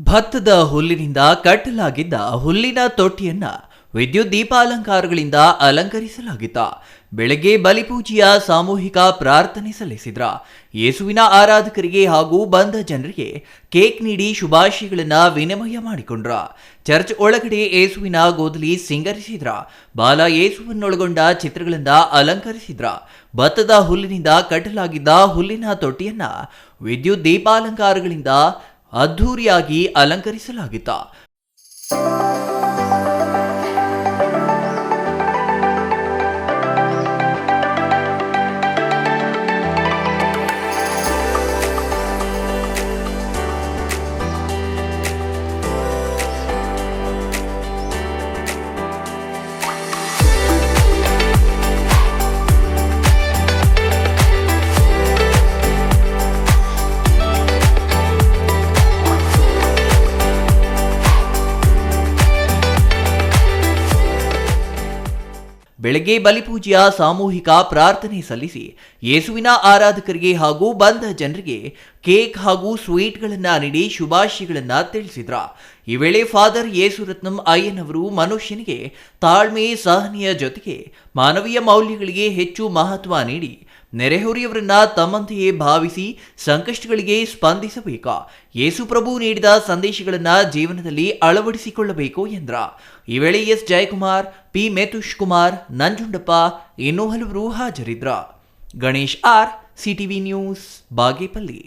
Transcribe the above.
ಭತ್ತದ ಹುಲ್ಲಿನಿಂದ ಕಟ್ಟಲಾಗಿದ್ದ ಹುಲ್ಲಿನ ತೊಟ್ಟಿಯನ್ನ ವಿದ್ಯುತ್ ದೀಪಾಲಂಕಾರಗಳಿಂದ ಅಲಂಕರಿಸಲಾಗಿತ್ತು. ಬೆಳಗ್ಗೆ ಬಲಿಪೂಜೆಯ ಸಾಮೂಹಿಕ ಪ್ರಾರ್ಥನೆ ಸಲ್ಲಿಸಿದ್ರ. ಯೇಸುವಿನ ಆರಾಧಕರಿಗೆ ಹಾಗೂ ಬಂದ ಜನರಿಗೆ ಕೇಕ್ ನೀಡಿ ಶುಭಾಶಯಗಳನ್ನ ವಿನಿಮಯ ಮಾಡಿಕೊಂಡ್ರ. ಚರ್ಚ್ ಒಳಗಡೆ ಯೇಸುವಿನ ಗೋದಲಿ ಸಿಂಗರಿಸಿದ್ರ. ಬಾಲ ಯೇಸುವನ್ನೊಳಗೊಂಡ ಚಿತ್ರಗಳಿಂದ ಅಲಂಕರಿಸಿದ್ರ. ಭತ್ತದ ಹುಲ್ಲಿನಿಂದ ಕಟ್ಟಲಾಗಿದ್ದ ಹುಲ್ಲಿನ ತೊಟ್ಟಿಯನ್ನ ವಿದ್ಯುತ್ ದೀಪಾಲಂಕಾರಗಳಿಂದ ಅದ್ಧೂರಿಯಾಗಿ ಅಲಂಕರಿಸಲಾಗಿತ್ತು. ಬೆಳಗ್ಗೆ ಬಲಿಪೂಜೆಯ ಸಾಮೂಹಿಕ ಪ್ರಾರ್ಥನೆ ಸಲ್ಲಿಸಿ ಯೇಸುವಿನ ಆರಾಧಕರಿಗೆ ಹಾಗೂ ಬಂದ ಜನರಿಗೆ ಕೇಕ್ ಹಾಗೂ ಸ್ವೀಟ್ಗಳನ್ನ ನೀಡಿ ಶುಭಾಶಯಗಳನ್ನ ತಿಳಿಸಿದ್ರ. ಈ ವೇಳೆ ಫಾದರ್ ಯೇಸುರತ್ನಂ ಅಯ್ಯನವರು ಮನುಷ್ಯನಿಗೆ ತಾಳ್ಮೆ, ಸಹನೆಯ ಜೊತೆಗೆ ಮಾನವೀಯ ಮೌಲ್ಯಗಳಿಗೆ ಹೆಚ್ಚು ಮಹತ್ವ ನೀಡಿ ನೆರೆಹೊರೆಯವರನ್ನ ತಮ್ಮಂತೆಯೇ ಭಾವಿಸಿ ಸಂಕಷ್ಟಗಳಿಗೆ ಸ್ಪಂದಿಸಬೇಕು. ಯೇಸು ಪ್ರಭು ನೀಡಿದ ಸಂದೇಶಗಳನ್ನ ಜೀವನದಲ್ಲಿ ಅಳವಡಿಸಿಕೊಳ್ಳಬೇಕು ಎಂದ್ರ. ಈ ವೇಳೆ ಎಸ್ ಜಯಕುಮಾರ್, ಪಿ ಮೇತುಷ್ ಕುಮಾರ್, ನಂಜುಂಡಪ್ಪ ಇನ್ನೂ ಹಲವರು ಹಾಜರಿದ್ರ. Ganesh R, CTV news, Bagepalli.